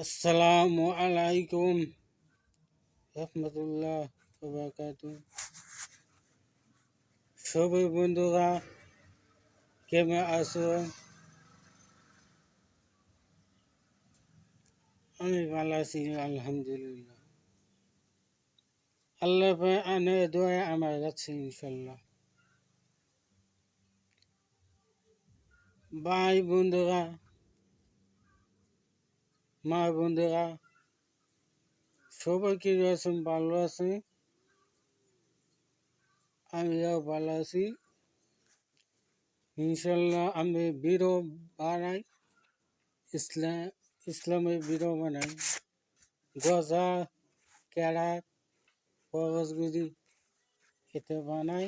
আসসালামু আলাইকুম রহমতুল্লাহ বারাকাতু। সবাই বন্ধুরা কেমন আছো? আমি ভালো আছি আলহামদুলিল্লাহ। আল্লাহ আনে দোয়া আমার কাছে ইনশাল্লাহ। ভাই বন্ধুরা, মা বন্ধুরা, সবাই কি আছেন? ভালো আছে, আমিও ভালো আছি ইনশাল্লাহ। আমি ভিডিও বানাই, ইসলামের ভিডিও বানাই, গজা কেড়া ফরজগুলি এতে বানাই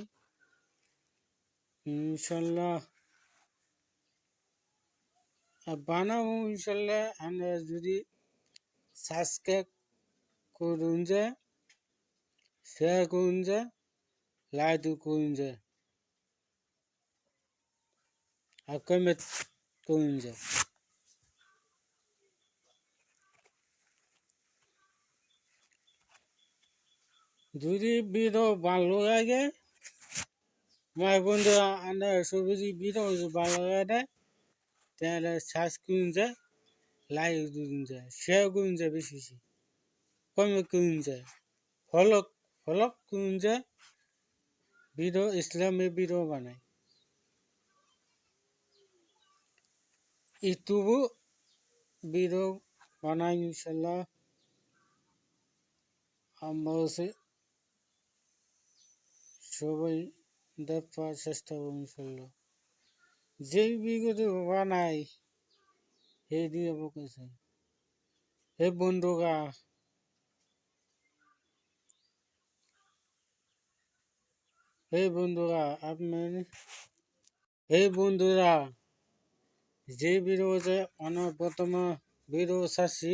ইনশাল্লাহ। বানাবো ইনশাল্লাহ। আমরা যদি সাবস্ক্রাইব করুন যে, শেয়ার করুন যে, লাইক করুন যে, আর কমেন্ট করুন যে। যদি ভিডিও ভালো লাগে, my বন্ধুরা আমরা সবজি ভিডিও ভালো লাগে তাহলে সাবস্ক্রাইব করুন যে, লাইক করুন যে, শেয়ার করুন যে, বেশি বেশি কমেন্ট করুন যে, ফলো ফলো করুন যে। ভিডিও ইসলামের ভিডিও বানাই, ইউটিউব ভিডিও বানাই ইনশাল্লাহ। আমরা সবাই দেখার চেষ্টা করব ইনশাল্লাহ। যেই ভিডিও বানাই সেই দিয়ে বকেছে। হে বন্ধুরা, হে বন্ধুরা, হে বন্ধুরা, যে ভিডিওতে অনেক প্রথমে ভিডিও ছাড়ছি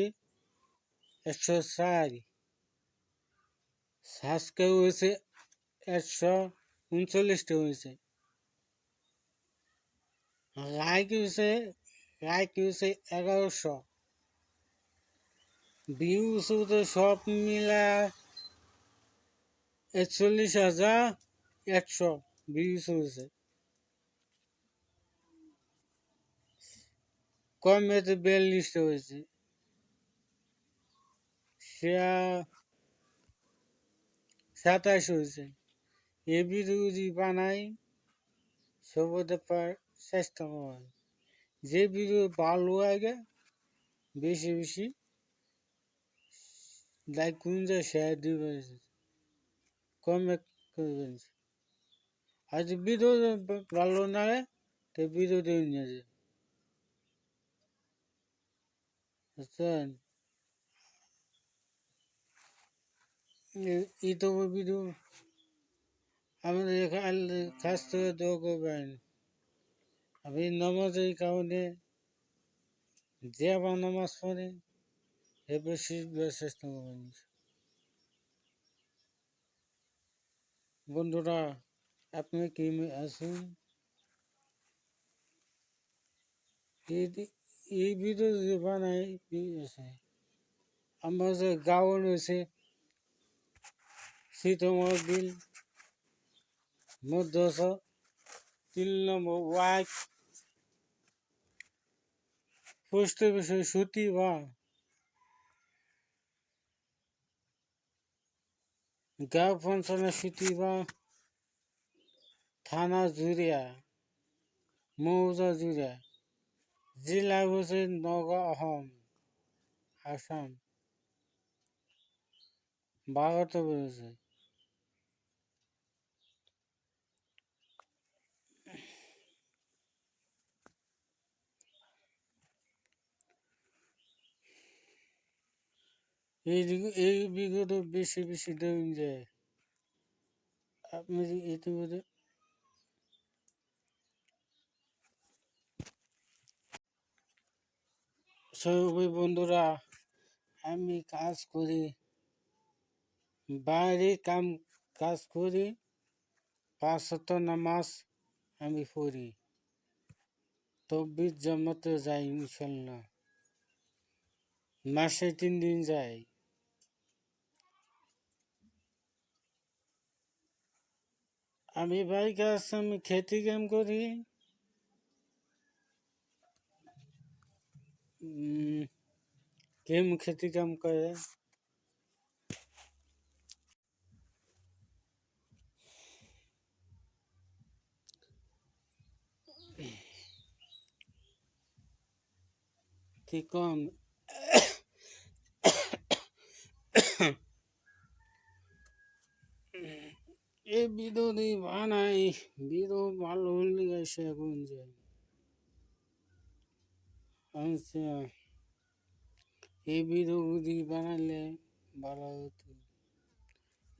104, সাবস্ক্রাইব হয়েছে 139টা হয়েছে, লাইক হয়েছে 1100, ভিউজ হতে সব মিলা 41,100 ভিউজ হয়েছে। কমেতে 42টা হয়েছে, শেয়ার 27 হয়েছে। এ ভিডিও যদি বানাই সবাই দেখার চেষ্টা করেন। যে ভিডিও ভালো লাগে বেশি বেশি লাইক করুন যে, শেয়ার দিবেন, কমেন্ট করবেন। আর যদি ভিডিও ভালো না লাগে তো ভিডিও দিয়ে নিয়ে যায় বুঝছেন। ইউটিউব ভিডিও আমাদের এখানে কাছ থেকে দোয়া করবেন। আমি নামাজের কারণে যে আবার নামাজ পড়ে এ বেশি চেষ্টা করবেন বন্ধুরা। আপনি কি আছেন? এই ভিডিও যে বানাই আছে আমরা যে গাওয়ান হয়েছে সীতামঢ় বিল মধ্যস 3 নম্বর ওয়ার্ড, পোস্ট অফিসে সুতি বা গাঁও পঞ্চায়েত সুতি বা থানা জুড়িয়া, মৌজা জুড়িয়া, জেলা হচ্ছে নগাঁও, আসাম, ভারতে রয়েছে। এই বিগত বেশি বেশি দিন যায় আপনি ইতিমধ্যে সবাই বন্ধুরা, আমি কাজ করি, বাইরে কাজ করি, 5 ওয়াক্ত নামাজ আমি পড়ি, তকবীর জামাতে যাই ইনশাল্লাহ। মাসে 3 দিন যাই। আমি ভাই কাজ আমি খেতি কাম করি। কেম খেতি কাম করে। কি কম এই বিরোধী বানাই বিরোধ ভালো হলে গেছে এখন যায়। আচ্ছা, এই বিরোধী বানালে ভালো হতো।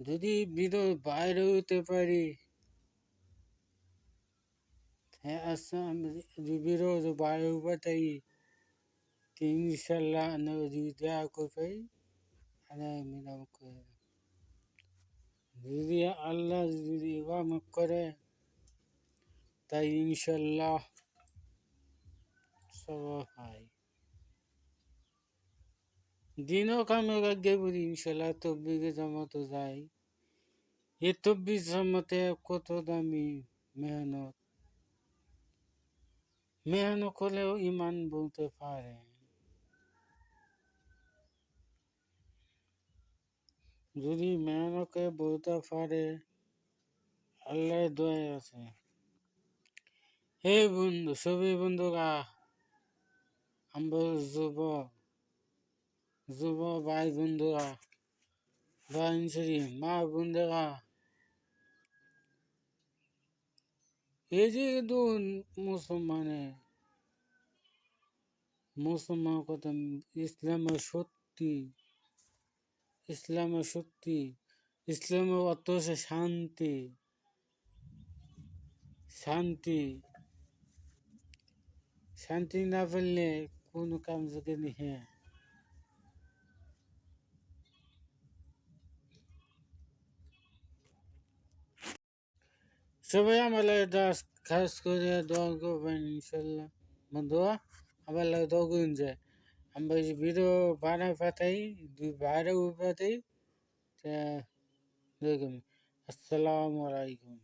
যদি বিরোধ বাইরে হতে পারি, হ্যাঁ আচ্ছা যদি বিরোধ বাইরে পাঠাই, ইনশাল্লাহ যদি দেয়া করে মিলাম করে। যদি আল্লাহ যদি ইবামত করে, তাই ইনশাল্লাহ সব হয়। দিনও কামে আগে বলি ইনশাল্লাহ তবলিগে জামাতে যাই। এ তবলিগ জামাতে কত দামি মেহনত। মেহনত করলেও ইমান বলতে পারে। যদি মেহনতকে বলতে পারে, আল্লাহ দোয়া আছে। হে বন্ধু, সবই বন্ধুরা, আমরা যুব ভাই বন্ধুরা, মা বন্ধুরা, এই যে মুসলমান কথা ইসলামের সত্যি, ইসলামের সত্যি, ইসলামের অর্থ হচ্ছে শান্তি, শান্তি, শান্তি না পেলে কোনো কাম যদি নিয়ে। সবাই আমার খাস করে দোয়া করবেন ইনশাল্লাহ বন্ধুরা, আমার লাগে দোয়া করুন যায়। আমরা যে ভিডিও বানায় পাঠাই, বাইরেও পাঠাই, আসসালামু আলাইকুম।